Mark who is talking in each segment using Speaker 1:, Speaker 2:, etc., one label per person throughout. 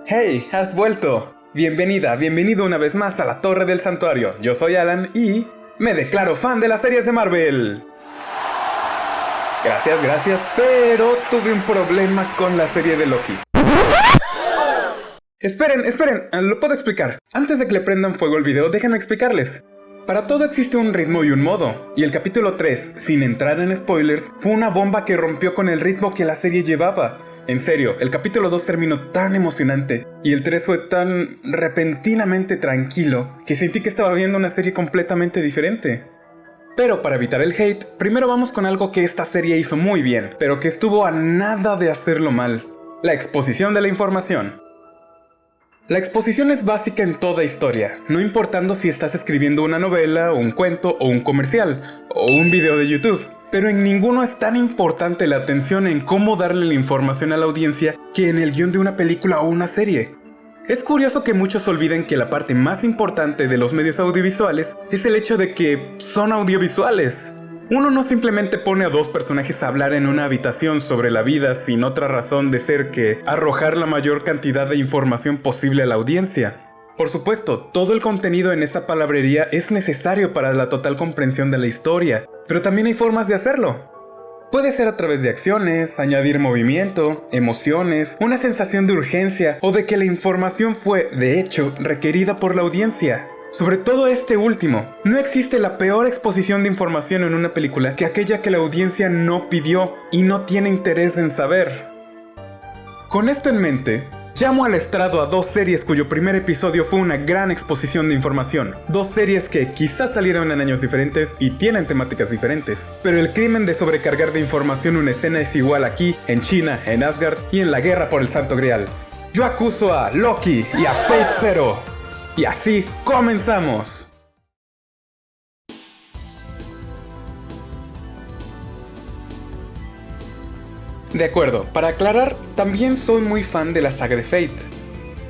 Speaker 1: ¡Hey! ¡Has vuelto! Bienvenida, bienvenido una vez más a la Torre del Santuario. Yo soy Alan y me declaro fan de las series de Marvel. Gracias, pero tuve un problema con la serie de Loki. Esperen, lo puedo explicar. Antes de que le prendan fuego el video, déjenme explicarles. Para todo existe un ritmo y un modo, y el capítulo 3, sin entrar en spoilers, fue una bomba que rompió con el ritmo que la serie llevaba. En serio, el capítulo 2 terminó tan emocionante, y el 3 fue tan repentinamente tranquilo, que sentí que estaba viendo una serie completamente diferente. Pero para evitar el hate, primero vamos con algo que esta serie hizo muy bien, pero que estuvo a nada de hacerlo mal: la exposición de la información. La exposición es básica en toda historia, no importando si estás escribiendo una novela, un cuento o un comercial, o un video de YouTube. Pero en ninguno es tan importante la atención en cómo darle la información a la audiencia que en el guión de una película o una serie. Es curioso que muchos olviden que la parte más importante de los medios audiovisuales es el hecho de que son audiovisuales. Uno no simplemente pone a dos personajes a hablar en una habitación sobre la vida sin otra razón de ser que arrojar la mayor cantidad de información posible a la audiencia. Por supuesto, todo el contenido en esa palabrería es necesario para la total comprensión de la historia, pero también hay formas de hacerlo. Puede ser a través de acciones, añadir movimiento, emociones, una sensación de urgencia o de que la información fue, de hecho, requerida por la audiencia. Sobre todo este último, no existe la peor exposición de información en una película que aquella que la audiencia no pidió y no tiene interés en saber. Con esto en mente, llamo al estrado a dos series cuyo primer episodio fue una gran exposición de información. Dos series que quizás salieron en años diferentes y tienen temáticas diferentes, pero el crimen de sobrecargar de información una escena es igual aquí, en China, en Asgard y en la guerra por el Santo Grial. Yo acuso a Loki y a Fate Zero. Y así comenzamos. De acuerdo, para aclarar, también soy muy fan de la saga de Fate.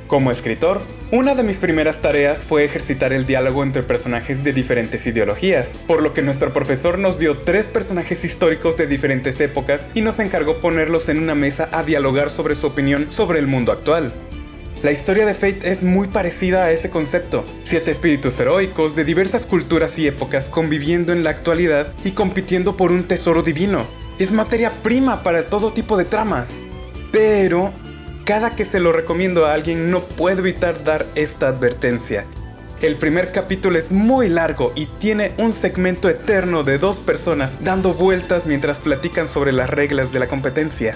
Speaker 1: Como escritor, una de mis primeras tareas fue ejercitar el diálogo entre personajes de diferentes ideologías, por lo que nuestro profesor nos dio 3 personajes históricos de diferentes épocas y nos encargó ponerlos en una mesa a dialogar sobre su opinión sobre el mundo actual. La historia de Fate es muy parecida a ese concepto. 7 espíritus heroicos de diversas culturas y épocas conviviendo en la actualidad y compitiendo por un tesoro divino. Es materia prima para todo tipo de tramas. Pero cada que se lo recomiendo a alguien no puedo evitar dar esta advertencia. El primer capítulo es muy largo y tiene un segmento eterno de 2 personas dando vueltas mientras platican sobre las reglas de la competencia.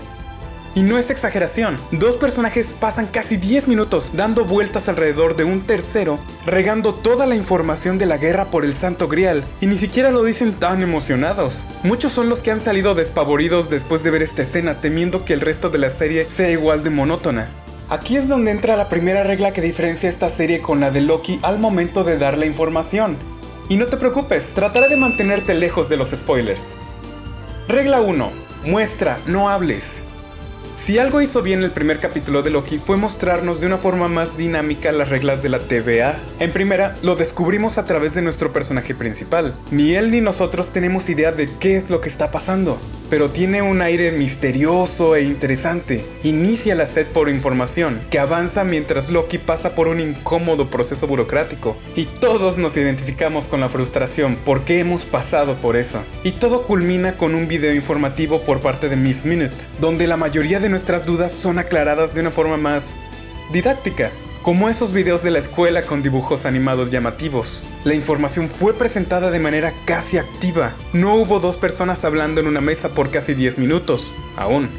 Speaker 1: Y no es exageración, 2 personajes pasan casi 10 minutos dando vueltas alrededor de un tercero, regando toda la información de la guerra por el Santo Grial, y ni siquiera lo dicen tan emocionados. Muchos son los que han salido despavoridos después de ver esta escena, temiendo que el resto de la serie sea igual de monótona. Aquí es donde entra la primera regla que diferencia esta serie con la de Loki al momento de dar la información. Y no te preocupes, trataré de mantenerte lejos de los spoilers. Regla 1. Muestra, no hables. Si algo hizo bien el primer capítulo de Loki fue mostrarnos de una forma más dinámica las reglas de la TVA. En primera, lo descubrimos a través de nuestro personaje principal. Ni él ni nosotros tenemos idea de qué es lo que está pasando, pero tiene un aire misterioso e interesante. Inicia la sed por información, que avanza mientras Loki pasa por un incómodo proceso burocrático. Y todos nos identificamos con la frustración porque hemos pasado por eso. Y todo culmina con un video informativo por parte de Miss Minute, donde la mayoría de nuestras dudas son aclaradas de una forma más didáctica, como esos videos de la escuela con dibujos animados llamativos. La información fue presentada de manera casi activa. No hubo 2 personas hablando en una mesa por casi 10 minutos, aún,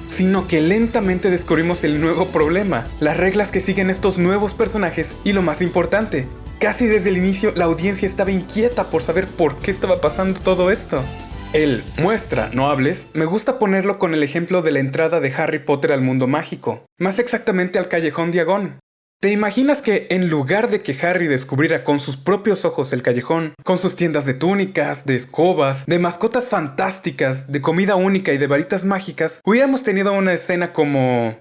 Speaker 1: sino que lentamente descubrimos el nuevo problema, las reglas que siguen estos nuevos personajes y lo más importante, casi desde el inicio la audiencia estaba inquieta por saber por qué estaba pasando todo esto. El muestra, no hables, me gusta ponerlo con el ejemplo de la entrada de Harry Potter al mundo mágico, más exactamente al Callejón Diagón. ¿Te imaginas que en lugar de que Harry descubriera con sus propios ojos el callejón, con sus tiendas de túnicas, de escobas, de mascotas fantásticas, de comida única y de varitas mágicas, hubiéramos tenido una escena como...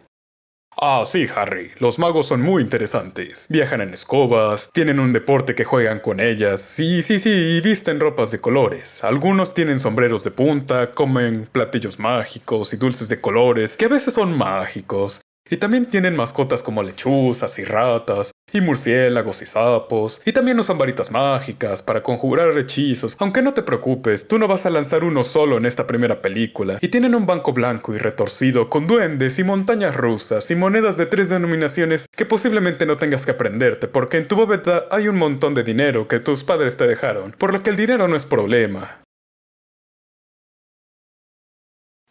Speaker 1: Ah, sí, Harry, los magos son muy interesantes. Viajan en escobas, tienen un deporte que juegan con ellas, sí, y visten ropas de colores. Algunos tienen sombreros de punta, comen platillos mágicos y dulces de colores, que a veces son mágicos. Y también tienen mascotas como lechuzas y ratas, y murciélagos y sapos, y también usan varitas mágicas para conjurar hechizos. Aunque no te preocupes, tú no vas a lanzar uno solo en esta primera película. Y tienen un banco blanco y retorcido con duendes y montañas rusas y monedas de 3 denominaciones que posiblemente no tengas que aprenderte, porque en tu bóveda hay un montón de dinero que tus padres te dejaron, por lo que el dinero no es problema.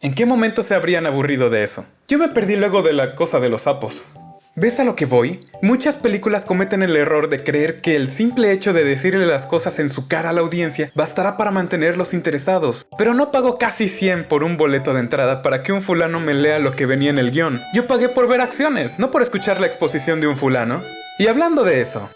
Speaker 1: ¿En qué momento se habrían aburrido de eso? Yo me perdí luego de la cosa de los sapos. ¿Ves a lo que voy? Muchas películas cometen el error de creer que el simple hecho de decirle las cosas en su cara a la audiencia bastará para mantenerlos interesados. Pero no pago casi 100 por un boleto de entrada para que un fulano me lea lo que venía en el guión. Yo pagué por ver acciones, no por escuchar la exposición de un fulano. Y hablando de eso.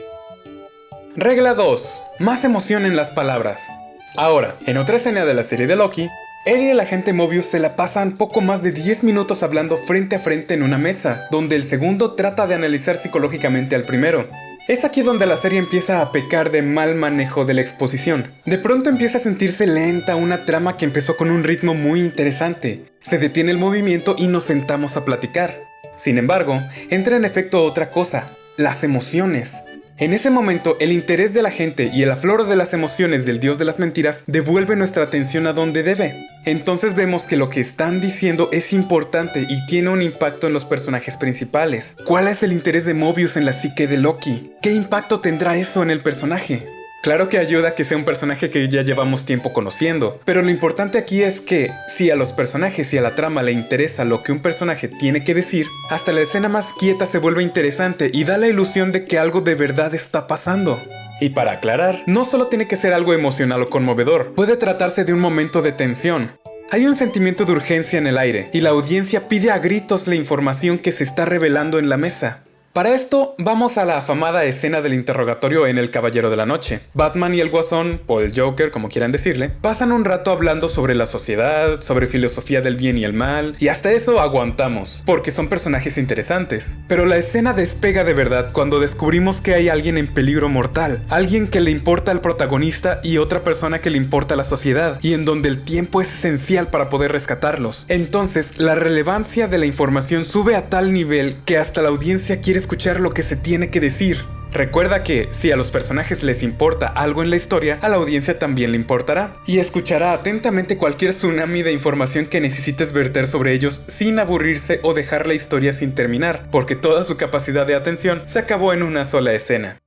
Speaker 1: Regla 2. Más emoción en las palabras. Ahora, en otra escena de la serie de Loki, él y el agente Mobius se la pasan poco más de 10 minutos hablando frente a frente en una mesa, donde el segundo trata de analizar psicológicamente al primero. Es aquí donde la serie empieza a pecar de mal manejo de la exposición. De pronto empieza a sentirse lenta una trama que empezó con un ritmo muy interesante. Se detiene el movimiento y nos sentamos a platicar. Sin embargo, entra en efecto otra cosa, las emociones. En ese momento, el interés de la gente y el afloro de las emociones del dios de las mentiras devuelve nuestra atención a donde debe. Entonces vemos que lo que están diciendo es importante y tiene un impacto en los personajes principales. ¿Cuál es el interés de Mobius en la psique de Loki? ¿Qué impacto tendrá eso en el personaje? Claro que ayuda que sea un personaje que ya llevamos tiempo conociendo, pero lo importante aquí es que, si a los personajes y a la trama le interesa lo que un personaje tiene que decir, hasta la escena más quieta se vuelve interesante y da la ilusión de que algo de verdad está pasando. Y para aclarar, no solo tiene que ser algo emocional o conmovedor, puede tratarse de un momento de tensión. Hay un sentimiento de urgencia en el aire, y la audiencia pide a gritos la información que se está revelando en la mesa. Para esto, vamos a la afamada escena del interrogatorio en El Caballero de la Noche. Batman y el Guasón, o el Joker, como quieran decirle, pasan un rato hablando sobre la sociedad, sobre filosofía del bien y el mal, y hasta eso aguantamos, porque son personajes interesantes. Pero la escena despega de verdad cuando descubrimos que hay alguien en peligro mortal, alguien que le importa al protagonista y otra persona que le importa a la sociedad, y en donde el tiempo es esencial para poder rescatarlos. Entonces, la relevancia de la información sube a tal nivel que hasta la audiencia quiere escuchar lo que se tiene que decir. Recuerda que, si a los personajes les importa algo en la historia, a la audiencia también le importará, y escuchará atentamente cualquier tsunami de información que necesites verter sobre ellos sin aburrirse o dejar la historia sin terminar, porque toda su capacidad de atención se acabó en una sola escena.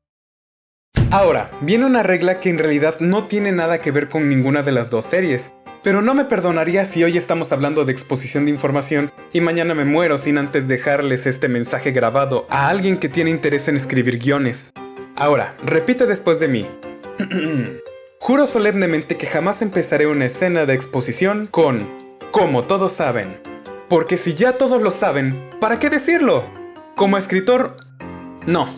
Speaker 1: Ahora, viene una regla que en realidad no tiene nada que ver con ninguna de las dos series. Pero no me perdonaría si hoy estamos hablando de exposición de información y mañana me muero sin antes dejarles este mensaje grabado a alguien que tiene interés en escribir guiones. Ahora, repite después de mí. Juro solemnemente que jamás empezaré una escena de exposición con "como todos saben". Porque si ya todos lo saben, ¿para qué decirlo? Como escritor, no.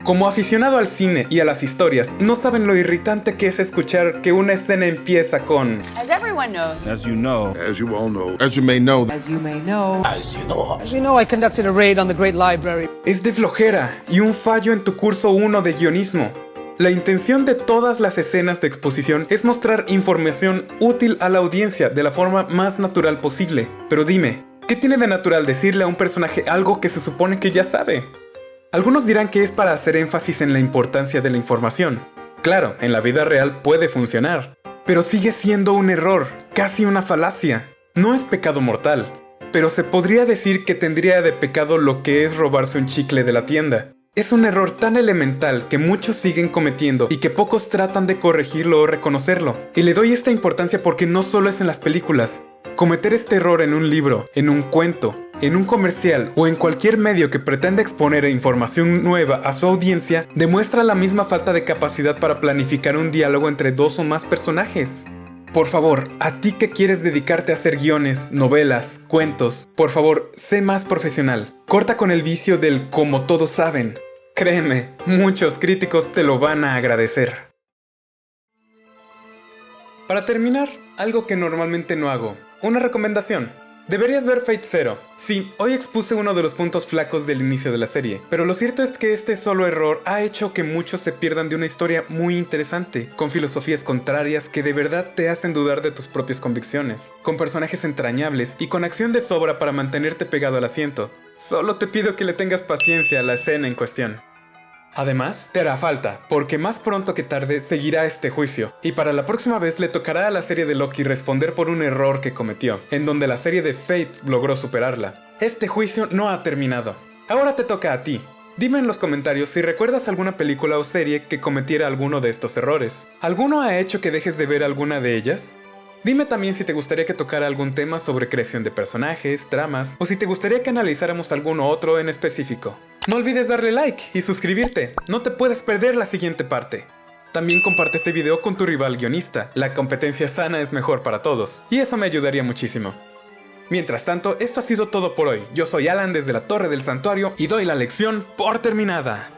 Speaker 1: Como aficionado al cine y a las historias, no saben lo irritante que es escuchar que una escena empieza con
Speaker 2: As everyone knows.
Speaker 3: As you know.
Speaker 4: As you all know. As you may know.
Speaker 2: As you may know.
Speaker 5: As you know, I conducted a raid on the Great Library.
Speaker 1: Es de flojera y un fallo en tu curso 1 de guionismo. La intención de todas las escenas de exposición es mostrar información útil a la audiencia de la forma más natural posible. Pero dime, ¿qué tiene de natural decirle a un personaje algo que se supone que ya sabe? Algunos dirán que es para hacer énfasis en la importancia de la información. Claro, en la vida real puede funcionar, pero sigue siendo un error, casi una falacia. No es pecado mortal, pero se podría decir que tendría de pecado lo que es robarse un chicle de la tienda. Es un error tan elemental que muchos siguen cometiendo y que pocos tratan de corregirlo o reconocerlo. Y le doy esta importancia porque no solo es en las películas. Cometer este error en un libro, en un cuento, en un comercial o en cualquier medio que pretenda exponer información nueva a su audiencia demuestra la misma falta de capacidad para planificar un diálogo entre dos o más personajes. Por favor, a ti que quieres dedicarte a hacer guiones, novelas, cuentos, por favor, sé más profesional. Corta con el vicio del "como todos saben". Créeme, muchos críticos te lo van a agradecer. Para terminar, algo que normalmente no hago. Una recomendación. Deberías ver Fate Zero. Sí, hoy expuse uno de los puntos flacos del inicio de la serie, pero lo cierto es que este solo error ha hecho que muchos se pierdan de una historia muy interesante, con filosofías contrarias que de verdad te hacen dudar de tus propias convicciones, con personajes entrañables y con acción de sobra para mantenerte pegado al asiento. Solo te pido que le tengas paciencia a la escena en cuestión. Además, te hará falta, porque más pronto que tarde seguirá este juicio, y para la próxima vez le tocará a la serie de Loki responder por un error que cometió, en donde la serie de Fate logró superarla. Este juicio no ha terminado. Ahora te toca a ti. Dime en los comentarios si recuerdas alguna película o serie que cometiera alguno de estos errores. ¿Alguno ha hecho que dejes de ver alguna de ellas? Dime también si te gustaría que tocara algún tema sobre creación de personajes, tramas, o si te gustaría que analizáramos alguno otro en específico. No olvides darle like y suscribirte, no te puedes perder la siguiente parte. También comparte este video con tu rival guionista, la competencia sana es mejor para todos, y eso me ayudaría muchísimo. Mientras tanto, esto ha sido todo por hoy. Yo soy Alan desde la Torre del Santuario y doy la lección por terminada.